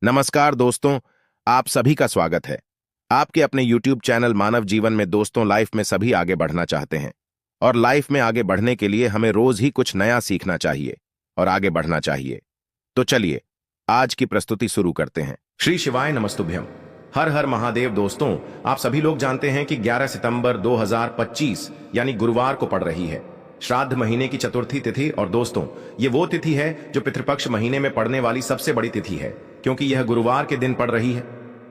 नमस्कार दोस्तों, आप सभी का स्वागत है। आपके अपने YouTube चैनल मानव जीवन में दोस्तों लाइफ में सभी आगे बढ़ना चाहते हैं और लाइफ में आगे बढ़ने के लिए हमें रोज ही कुछ नया सीखना चाहिए और आगे बढ़ना चाहिए। तो चलिए आज की प्रस्तुति शुरू करते हैं। श्री शिवाय नमस्तुभ्यम। हर हर महादेव। दोस्तों, आप सभी लोग जानते हैं कि 11 सितंबर 2025 यानी गुरुवार को पड़ रही है श्राद्ध महीने की चतुर्थी तिथि। और दोस्तों, ये वो तिथि है जो पितृपक्ष महीने में पड़ने वाली सबसे बड़ी तिथि है, क्योंकि यह गुरुवार के दिन पड़ रही है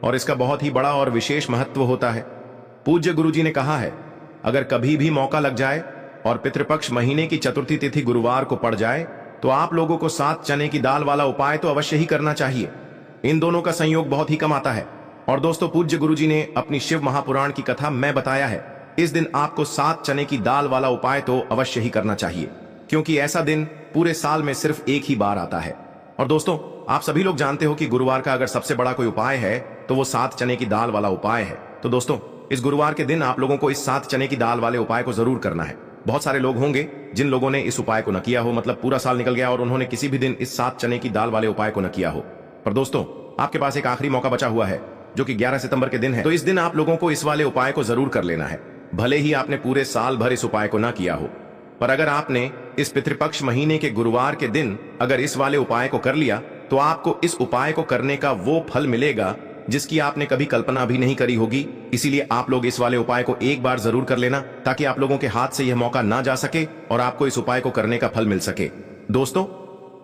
और इसका बहुत ही बड़ा और विशेष महत्व होता है। पूज्य गुरु जी ने कहा है, अगर कभी भी मौका लग जाए और पितृपक्ष महीने की चतुर्थी तिथि गुरुवार को पड़ जाए तो आप लोगों को 7 चने की दाल वाला उपाय तो अवश्य ही करना चाहिए। इन दोनों का संयोग बहुत ही कम आता है। और दोस्तों, पूज्य गुरु जी ने अपनी शिव महापुराण की कथा में बताया है, इस दिन आपको 7 चने की दाल वाला उपाय तो अवश्य ही करना चाहिए, क्योंकि ऐसा दिन पूरे साल में सिर्फ एक ही बार आता है। और दोस्तों, आप सभी लोग जानते हो कि गुरुवार का अगर सबसे बड़ा कोई उपाय है तो वो 7 चने की दाल वाला उपाय है। तो दोस्तों, इस गुरुवार के दिन आप लोगों को इस 7 चने की दाल वाले उपाय को जरूर करना है। बहुत सारे लोग होंगे जिन लोगों ने इस उपाय को न किया हो, मतलब पूरा साल निकल गया और उन्होंने किसी भी दिन इस 7 चने की दाल वाले उपाय को न किया हो। पर दोस्तों, आपके पास एक आखिरी मौका बचा हुआ है जो कि 11 सितंबर के दिन है। तो इस दिन आप लोगों को इस वाले उपाय को जरूर कर लेना है, भले ही आपने पूरे साल भर इस उपाय को ना किया हो। पर अगर आपने इस पितृपक्ष महीने के गुरुवार के दिन अगर इस वाले उपाय को कर लिया तो आपको इस उपाय को करने का वो फल मिलेगा जिसकी आपने कभी कल्पना भी नहीं करी होगी। इसीलिए आप लोग इस वाले उपाय को एक बार जरूर कर लेना, ताकि आप लोगों के हाथ से यह मौका ना जा सके और आपको इस उपाय को करने का फल मिल सके। दोस्तों,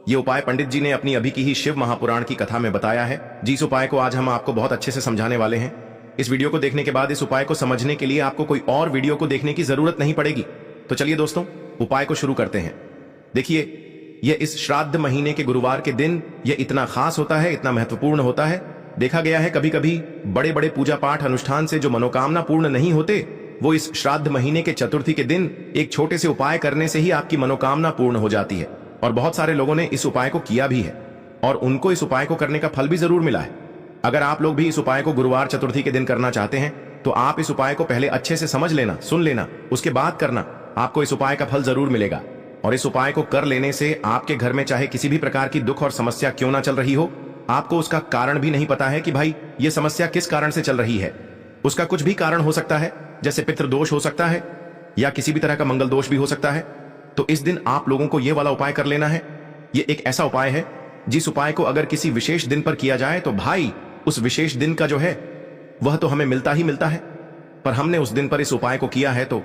ये उपाय पंडित जी ने अपनी अभी की ही शिव महापुराण की कथा में बताया है, जिस उपाय को आज हम आपको बहुत अच्छे से समझाने वाले हैं। इस वीडियो को देखने के बाद इस उपाय को समझने के लिए आपको कोई और वीडियो को देखने की जरूरत नहीं पड़ेगी। तो चलिए दोस्तों, उपाय को शुरू करते हैं। देखिए, यह इस श्राद्ध महीने के गुरुवार के दिन यह इतना खास होता है, इतना महत्वपूर्ण होता है। देखा गया है कभी कभी बड़े बड़े पूजा पाठ अनुष्ठान से जो मनोकामना पूर्ण नहीं होते, वो इस श्राद्ध महीने के चतुर्थी के दिन एक छोटे से उपाय करने से ही आपकी मनोकामना पूर्ण हो जाती है। और बहुत सारे लोगों ने इस उपाय को किया भी है और उनको इस उपाय को करने का फल भी जरूर मिला है। अगर आप लोग भी इस उपाय को गुरुवार चतुर्थी के दिन करना चाहते हैं तो आप इस उपाय को पहले अच्छे से समझ लेना, सुन लेना, उसके बाद करना। आपको इस उपाय का फल जरूर मिलेगा। और इस उपाय को कर लेने से आपके घर में चाहे किसी भी प्रकार की दुख और समस्या क्यों ना चल रही हो, आपको उसका कारण भी नहीं पता है कि भाई ये समस्या किस कारण से चल रही है। उसका कुछ भी कारण हो सकता है, जैसे पितृदोष हो सकता है या किसी भी तरह का मंगल दोष भी हो सकता है। तो इस दिन आप लोगों को यह वाला उपाय कर लेना है। यह एक ऐसा उपाय है जिस उपाय को अगर किसी विशेष दिन पर किया जाए तो भाई उस विशेष दिन का जो है वह तो हमें मिलता ही मिलता है। पर हमने उस दिन पर इस उपाय को किया है तो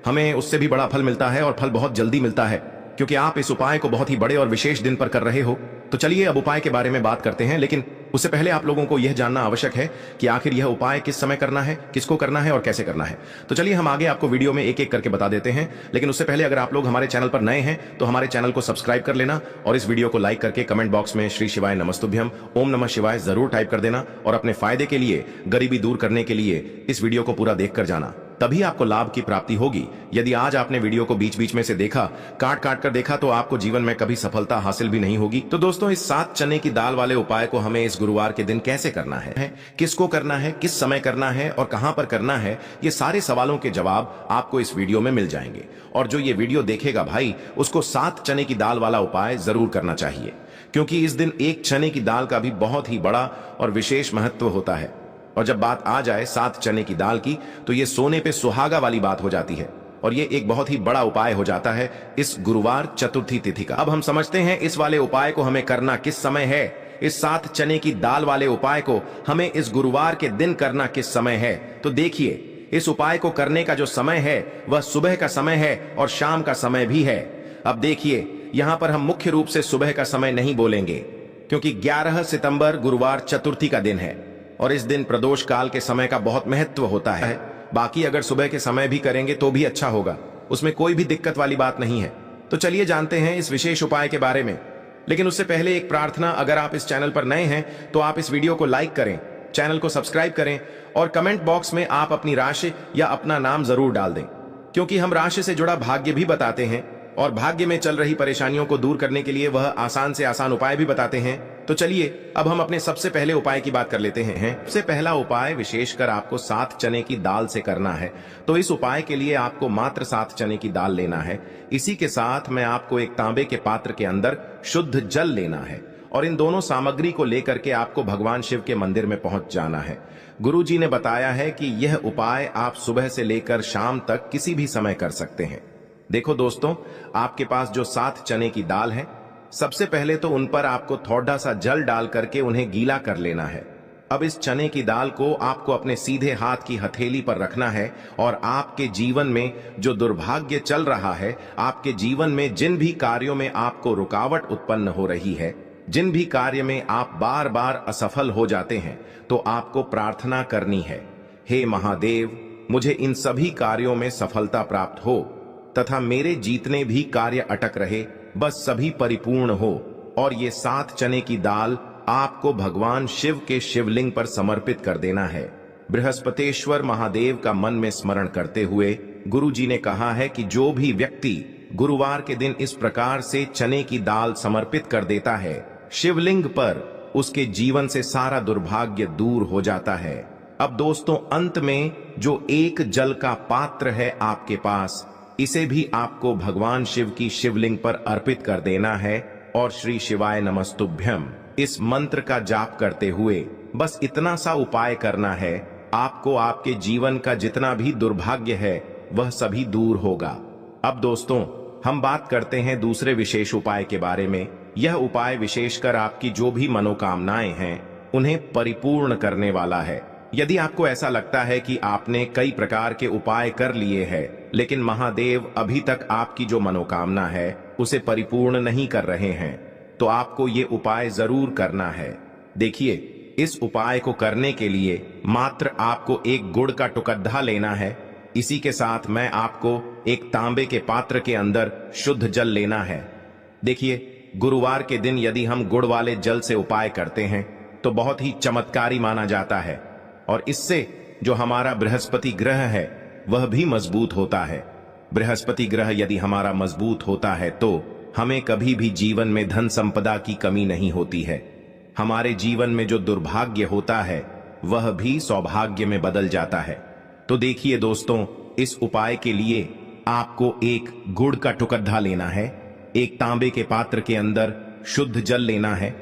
हमें उससे भी बड़ा फल मिलता है और फल बहुत जल्दी मिलता है, क्योंकि आप इस उपाय को बहुत ही बड़े और विशेष दिन पर कर रहे हो। तो चलिए अब उपाय के बारे में बात करते हैं, लेकिन उससे पहले आप लोगों को यह जानना आवश्यक है कि आखिर यह उपाय किस समय करना है, किसको करना है और कैसे करना है। तो चलिए हम आगे आपको वीडियो में एक एक करके बता देते हैं। लेकिन उससे पहले अगर आप लोग हमारे चैनल पर नए हैं तो हमारे चैनल को सब्सक्राइब कर लेना और इस वीडियो को लाइक करके कमेंट बॉक्स में श्री शिवाय नमस्तुभ्यम, ओम नमः शिवाय जरूर टाइप कर देना और अपने फायदे के लिए, गरीबी दूर करने के लिए इस वीडियो को पूरा देख कर जाना, तभी आपको लाभ की प्राप्ति होगी। यदि आज आपने वीडियो को बीच बीच में से देखा, काट काट कर देखा, तो आपको जीवन में कभी सफलता हासिल भी नहीं होगी। तो दोस्तों, इस 7 चने की दाल वाले उपाय को हमें इस गुरुवार के दिन कैसे करना है, किसको करना है, किस समय करना है और कहां पर करना है, ये सारे सवालों के जवाब आपको इस वीडियो में मिल जाएंगे। और जो ये वीडियो देखेगा भाई, उसको 7 चने की दाल वाला उपाय जरूर करना चाहिए, क्योंकि इस दिन एक चने की दाल का भी बहुत ही बड़ा और विशेष महत्व होता है। और जब बात आ जाए 7 चने की दाल की, तो ये सोने पे सुहागा वाली बात हो जाती है और ये एक बहुत ही बड़ा उपाय हो जाता है इस गुरुवार चतुर्थी तिथि का। अब हम समझते हैं इस वाले उपाय को हमें करना किस समय है। इस 7 चने की दाल वाले उपाय को हमें इस गुरुवार के दिन करना किस समय है। तो देखिए, इस उपाय को करने का जो समय है वह सुबह का समय है और शाम का समय भी है। अब देखिए, यहां पर हम मुख्य रूप से सुबह का समय नहीं बोलेंगे, क्योंकि 11 सितंबर गुरुवार चतुर्थी का दिन है और इस दिन प्रदोष काल के समय का बहुत महत्व होता है। बाकी अगर सुबह के समय भी करेंगे तो भी अच्छा होगा, उसमें कोई भी दिक्कत वाली बात नहीं है। तो चलिए जानते हैं इस विशेष उपाय के बारे में। लेकिन उससे पहले एक प्रार्थना, अगर आप इस चैनल पर नए हैं तो आप इस वीडियो को लाइक करें, चैनल को सब्सक्राइब करें और कमेंट बॉक्स में आप अपनी राशि या अपना नाम जरूर डाल दें, क्योंकि हम राशि से जुड़ा भाग्य भी बताते हैं और भाग्य में चल रही परेशानियों को दूर करने के लिए वह आसान से आसान उपाय भी बताते हैं। तो चलिए अब हम अपने सबसे पहले उपाय की बात कर लेते हैं। सबसे पहला उपाय विशेषकर आपको 7 चने की दाल से करना है। तो इस उपाय के लिए आपको मात्र 7 चने की दाल लेना है। इसी के साथ में आपको एक तांबे के पात्र के अंदर शुद्ध जल लेना है और इन दोनों सामग्री को लेकर के आपको भगवान शिव के मंदिर में पहुंच जाना है। गुरु जी ने बताया है कि यह उपाय आप सुबह से लेकर शाम तक किसी भी समय कर सकते हैं। देखो दोस्तों, आपके पास जो 7 चने की दाल है, सबसे पहले तो उन पर आपको थोड़ा सा जल डाल करके उन्हें गीला कर लेना है। अब इस चने की दाल को आपको अपने सीधे हाथ की हथेली पर रखना है और आपके जीवन में जो दुर्भाग्य चल रहा है, आपके जीवन में जिन भी कार्यों में आपको रुकावट उत्पन्न हो रही है, जिन भी कार्य में आप बार बार असफल हो जाते हैं, तो आपको प्रार्थना करनी है, हे महादेव, मुझे इन सभी कार्यों में सफलता प्राप्त हो तथा मेरे जीतने भी कार्य अटक रहे, बस सभी परिपूर्ण हो। और ये 7 चने की दाल आपको भगवान शिव के शिवलिंग पर समर्पित कर देना है। बृहस्पतेश्वर महादेव का मन में स्मरण करते हुए गुरु जी ने कहा है कि जो भी व्यक्ति गुरुवार के दिन इस प्रकार से चने की दाल समर्पित कर देता है शिवलिंग पर, उसके जीवन से सारा दुर्भाग्य दूर हो जाता है। अब दोस्तों, अंत में जो एक जल का पात्र है आपके पास, इसे भी आपको भगवान शिव की शिवलिंग पर अर्पित कर देना है और श्री शिवाय नमस्तुभ्यम इस मंत्र का जाप करते हुए बस इतना सा उपाय करना है, आपको आपके जीवन का जितना भी दुर्भाग्य है वह सभी दूर होगा। अब दोस्तों, हम बात करते हैं दूसरे विशेष उपाय के बारे में। यह उपाय विशेषकर आपकी जो भी मनोकामनाएं हैं उन्हें परिपूर्ण करने वाला है। यदि आपको ऐसा लगता है कि आपने कई प्रकार के उपाय कर लिए हैं, लेकिन महादेव अभी तक आपकी जो मनोकामना है उसे परिपूर्ण नहीं कर रहे हैं, तो आपको ये उपाय जरूर करना है। देखिए, इस उपाय को करने के लिए मात्र आपको एक गुड़ का टुकड़ा लेना है। इसी के साथ मैं आपको एक तांबे के पात्र के अंदर शुद्ध जल लेना है। देखिए, गुरुवार के दिन यदि हम गुड़ वाले जल से उपाय करते हैं तो बहुत ही चमत्कारी माना जाता है और इससे जो हमारा बृहस्पति ग्रह है वह भी मजबूत होता है। बृहस्पति ग्रह यदि हमारा मजबूत होता है तो हमें कभी भी जीवन में धन संपदा की कमी नहीं होती है। हमारे जीवन में जो दुर्भाग्य होता है वह भी सौभाग्य में बदल जाता है। तो देखिए दोस्तों, इस उपाय के लिए आपको एक गुड़ का टुकड़ा लेना है, एक तांबे के पात्र के अंदर शुद्ध जल लेना है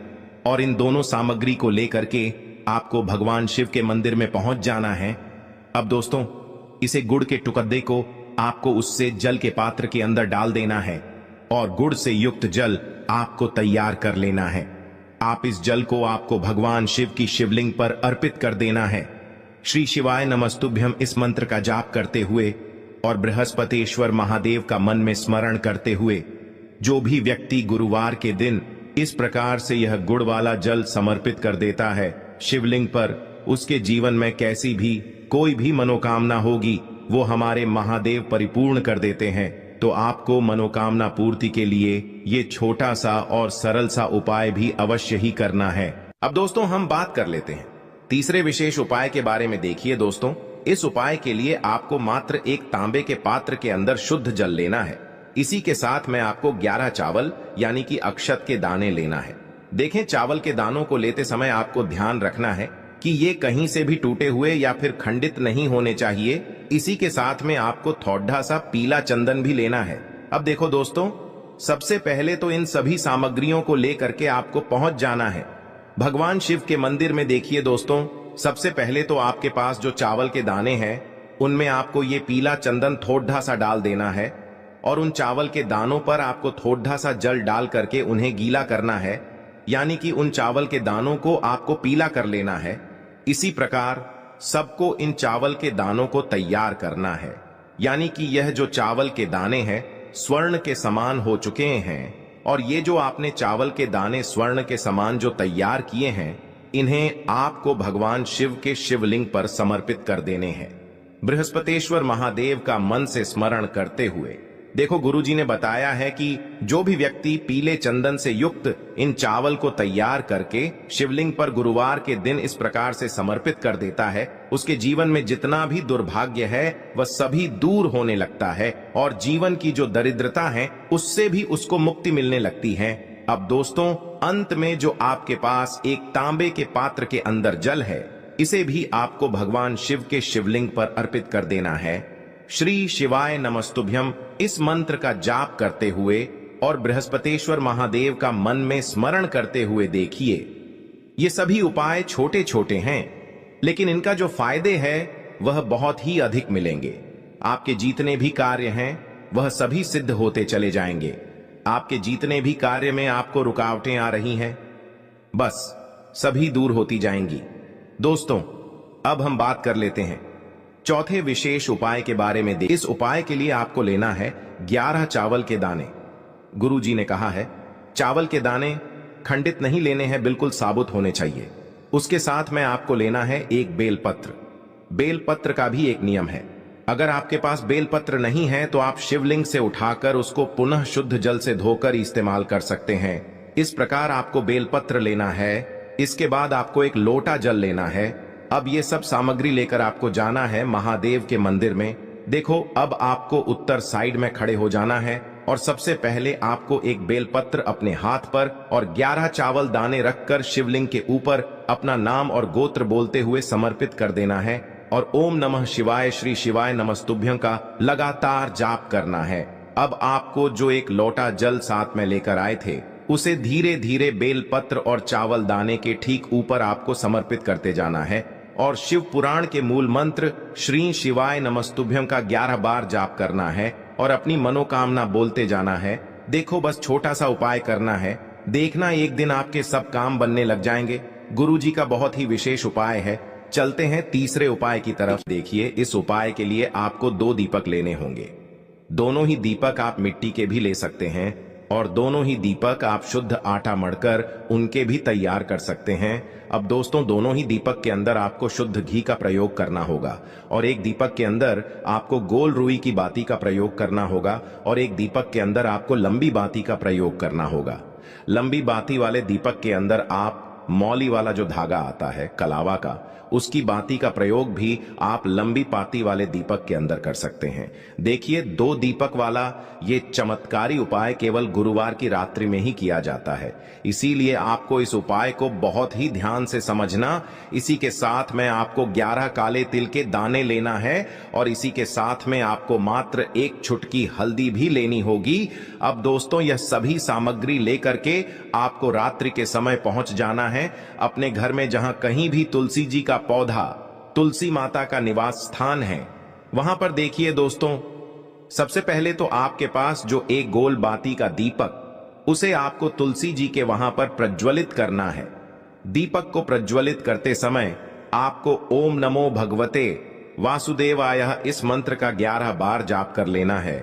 और इन दोनों सामग्री को लेकर के आपको भगवान शिव के मंदिर में पहुंच जाना है। अब दोस्तों, इसे गुड़ के टुकड़े को आपको उससे जल के पात्र के अंदर डाल देना है और गुड़ से युक्त जल आपको तैयार कर लेना है। आप इस जल को आपको भगवान शिव की शिवलिंग पर अर्पित कर देना है। श्री शिवाय नमस्तुभ्यम इस मंत्र का जाप करते हुए और बृहस्पतेश्वर महादेव का मन में स्मरण करते हुए जो भी व्यक्ति गुरुवार के दिन इस प्रकार से यह गुड़ वाला जल समर्पित कर देता है शिवलिंग पर, उसके जीवन में कैसी भी कोई भी मनोकामना होगी वो हमारे महादेव परिपूर्ण कर देते हैं। तो आपको मनोकामना पूर्ति के लिए ये छोटा सा और सरल सा उपाय भी अवश्य ही करना है। अब दोस्तों, हम बात कर लेते हैं तीसरे विशेष उपाय के बारे में। देखिए दोस्तों, इस उपाय के लिए आपको मात्र एक तांबे के पात्र के अंदर शुद्ध जल लेना है। इसी के साथ में आपको 11 चावल यानी कि अक्षत के दाने लेना है। देखें, चावल के दानों को लेते समय आपको ध्यान रखना है कि ये कहीं से भी टूटे हुए या फिर खंडित नहीं होने चाहिए। इसी के साथ में आपको थोड़ा सा पीला चंदन भी लेना है। अब देखो दोस्तों, सबसे पहले तो इन सभी सामग्रियों को लेकर के आपको पहुंच जाना है भगवान शिव के मंदिर में। देखिए दोस्तों, सबसे पहले तो आपके पास जो चावल के दाने हैं उनमें आपको ये पीला चंदन थोड़ा सा डाल देना है और उन चावल के दानों पर आपको थोड़ा सा जल डाल करके उन्हें गीला करना है, यानी कि उन चावल के दानों को आपको पीला कर लेना है। इसी प्रकार सबको इन चावल के दानों को तैयार करना है, यानी कि यह जो चावल के दाने हैं स्वर्ण के समान हो चुके हैं और ये जो आपने चावल के दाने स्वर्ण के समान जो तैयार किए हैं, इन्हें आपको भगवान शिव के शिवलिंग पर समर्पित कर देने हैं बृहस्पतेश्वर महादेव का मन से स्मरण करते हुए। देखो, गुरुजी ने बताया है कि जो भी व्यक्ति पीले चंदन से युक्त इन चावल को तैयार करके शिवलिंग पर गुरुवार के दिन इस प्रकार से समर्पित कर देता है, उसके जीवन में जितना भी दुर्भाग्य है वह सभी दूर होने लगता है और जीवन की जो दरिद्रता है उससे भी उसको मुक्ति मिलने लगती है। अब दोस्तों, अंत में जो आपके पास एक तांबे के पात्र के अंदर जल है, इसे भी आपको भगवान शिव के शिवलिंग पर अर्पित कर देना है। श्री शिवाय नमस्तुभ्यम इस मंत्र का जाप करते हुए और बृहस्पतेश्वर महादेव का मन में स्मरण करते हुए देखिए। ये सभी उपाय छोटे छोटे हैं, लेकिन इनका जो फायदे हैं वह बहुत ही अधिक मिलेंगे। आपके जितने भी कार्य हैं वह सभी सिद्ध होते चले जाएंगे। आपके जितने भी कार्य में आपको रुकावटें आ रही हैं, बस सभी दूर होती जाएंगी। दोस्तों, अब हम बात कर लेते हैं चौथे विशेष उपाय के बारे में। इस उपाय के लिए आपको लेना है 11 चावल के दाने। गुरु जी ने कहा है चावल के दाने खंडित नहीं लेने हैं, बिल्कुल साबुत होने चाहिए। उसके साथ में आपको लेना है एक बेलपत्र। बेलपत्र का भी एक नियम है, अगर आपके पास बेलपत्र नहीं है तो आप शिवलिंग से उठाकर उसको पुनः शुद्ध जल से धोकर इस्तेमाल कर सकते हैं। इस प्रकार आपको बेलपत्र लेना है। इसके बाद आपको एक लोटा जल लेना है। अब ये सब सामग्री लेकर आपको जाना है महादेव के मंदिर में। देखो, अब आपको उत्तर साइड में खड़े हो जाना है और सबसे पहले आपको एक बेलपत्र अपने हाथ पर और 11 चावल दाने रखकर शिवलिंग के ऊपर अपना नाम और गोत्र बोलते हुए समर्पित कर देना है और ओम नमः शिवाय श्री शिवाय नमस्तुभ्यं का लगातार जाप करना है। अब आपको जो एक लोटा जल साथ में लेकर आए थे उसे धीरे धीरे बेलपत्र और चावल दाने के ठीक ऊपर आपको समर्पित करते जाना है और शिव पुराण के मूल मंत्र श्री शिवाय नमस्तुभ्यं का 11 बार जाप करना है और अपनी मनोकामना बोलते जाना है। देखो, बस छोटा सा उपाय करना है, देखना एक दिन आपके सब काम बनने लग जाएंगे। गुरु जी का बहुत ही विशेष उपाय है। चलते हैं तीसरे उपाय की तरफ। देखिए, इस उपाय के लिए आपको 2 दीपक लेने होंगे। दोनों ही दीपक आप मिट्टी के भी ले सकते हैं और दोनों ही दीपक आप शुद्ध आटा मढ़कर उनके भी तैयार कर सकते हैं। अब दोस्तों, दोनों ही दीपक के अंदर आपको शुद्ध घी का प्रयोग करना होगा और एक दीपक के अंदर आपको गोल रुई की बाती का प्रयोग करना होगा और एक दीपक के अंदर आपको लंबी बाती का प्रयोग करना होगा। लंबी बाती वाले दीपक के अंदर आप मौली वाला जो धागा आता है कलावा का, उसकी बाती का प्रयोग भी आप लंबी पाती वाले दीपक के अंदर कर सकते हैं। देखिए, 2 दीपक वाला ये चमत्कारी उपाय केवल गुरुवार की रात्रि में ही किया जाता है, इसीलिए आपको इस उपाय को बहुत ही ध्यान से समझना। इसी के साथ में आपको 11 काले तिल के दाने लेना है और इसी के साथ में आपको मात्र 1 चुटकी हल्दी भी लेनी होगी। अब दोस्तों, यह सभी सामग्री लेकर के आपको रात्रि के समय पहुंच जाना है अपने घर में, जहां कहीं भी तुलसी जी का पौधा, तुलसी माता का निवास स्थान है, वहां पर देखिए दोस्तों, सबसे पहले तो आपके पास जो एक गोल बाती का दीपक, उसे आपको तुलसी जी के वहां पर प्रज्वलित करना है। दीपक को प्रज्वलित करते समय आपको ओम नमो भगवते वासुदेवाय इस मंत्र का 11 बार जाप कर लेना है।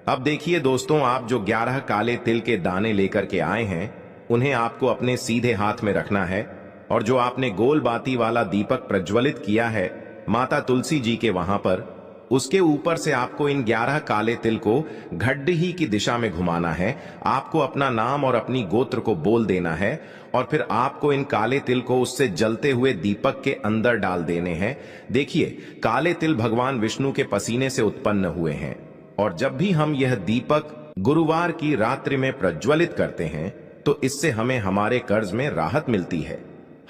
अब देखिए दोस्तों, आप जो 11 काले तिल के दाने लेकर के आए हैं उन्हें आपको अपने सीधे हाथ में रखना है और जो आपने गोल बाती वाला दीपक प्रज्वलित किया है माता तुलसी जी के वहां पर, उसके ऊपर से आपको इन 11 काले तिल को घड्डी की दिशा में घुमाना है। आपको अपना नाम और अपनी गोत्र को बोल देना है और फिर आपको इन काले तिल को उससे जलते हुए दीपक के अंदर डाल देने हैं। देखिए, काले तिल भगवान विष्णु के पसीने से उत्पन्न हुए हैं और जब भी हम यह दीपक गुरुवार की रात्रि में प्रज्वलित करते हैं तो इससे हमें हमारे कर्ज में राहत मिलती है,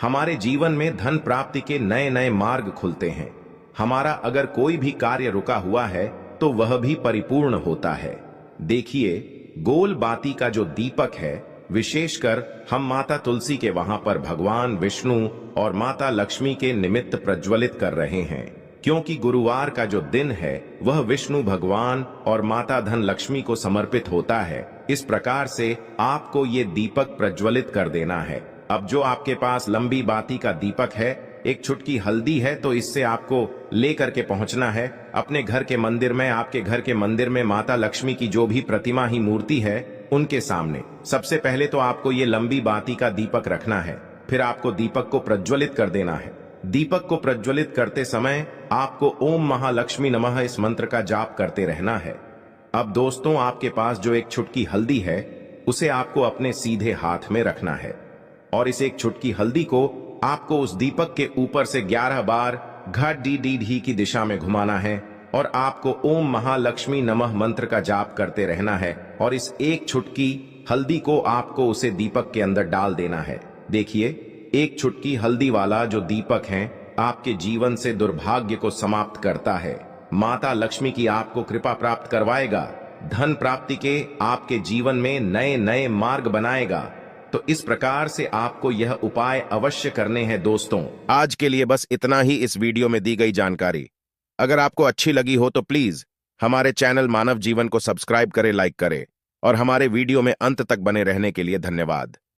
हमारे जीवन में धन प्राप्ति के नए नए मार्ग खुलते हैं, हमारा अगर कोई भी कार्य रुका हुआ है तो वह भी परिपूर्ण होता है। देखिए, गोल बाती का जो दीपक है, विशेषकर हम माता तुलसी के वहां पर भगवान विष्णु और माता लक्ष्मी के निमित्त प्रज्वलित कर रहे हैं, क्योंकि गुरुवार का जो दिन है वह विष्णु भगवान और माता धन लक्ष्मी को समर्पित होता है। इस प्रकार से आपको ये दीपक प्रज्वलित कर देना है। अब जो आपके पास लंबी बाती का दीपक है, एक चुटकी हल्दी है, तो इससे आपको लेकर के पहुंचना है अपने घर के मंदिर में। आपके घर के मंदिर में माता लक्ष्मी की जो भी प्रतिमा ही मूर्ति है उनके सामने सबसे पहले तो आपको ये लंबी बाती का दीपक रखना है। फिर आपको दीपक को प्रज्वलित कर देना है। दीपक को प्रज्वलित करते समय आपको ओम महालक्ष्मी नमः इस मंत्र का जाप करते रहना है। अब दोस्तों, आपके पास जो एक चुटकी हल्दी है उसे आपको अपने सीधे हाथ में रखना है और इस एक चुटकी हल्दी को आपको उस दीपक के ऊपर से 11 बार घड़ी की दिशा में घुमाना है और आपको ओम महालक्ष्मी नमः मंत्र का जाप करते रहना है और इस एक चुटकी हल्दी को आपको उसे दीपक के अंदर डाल देना है। देखिए, एक चुटकी हल्दी वाला जो दीपक है आपके जीवन से दुर्भाग्य को समाप्त करता है, माता लक्ष्मी की आपको कृपा प्राप्त करवाएगा धन प्राप्ति के आपके जीवन में नए नए मार्ग बनाएगा। तो इस प्रकार से आपको यह उपाय अवश्य करने हैं दोस्तों। आज के लिए बस इतना ही इस वीडियो में दी गई जानकारी। अगर आपको अच्छी लगी हो तो प्लीज हमारे चैनल मानव जीवन को सब्सक्राइब करें, लाइक करें और हमारे वीडियो में अंत तक बने रहने के लिए धन्यवाद।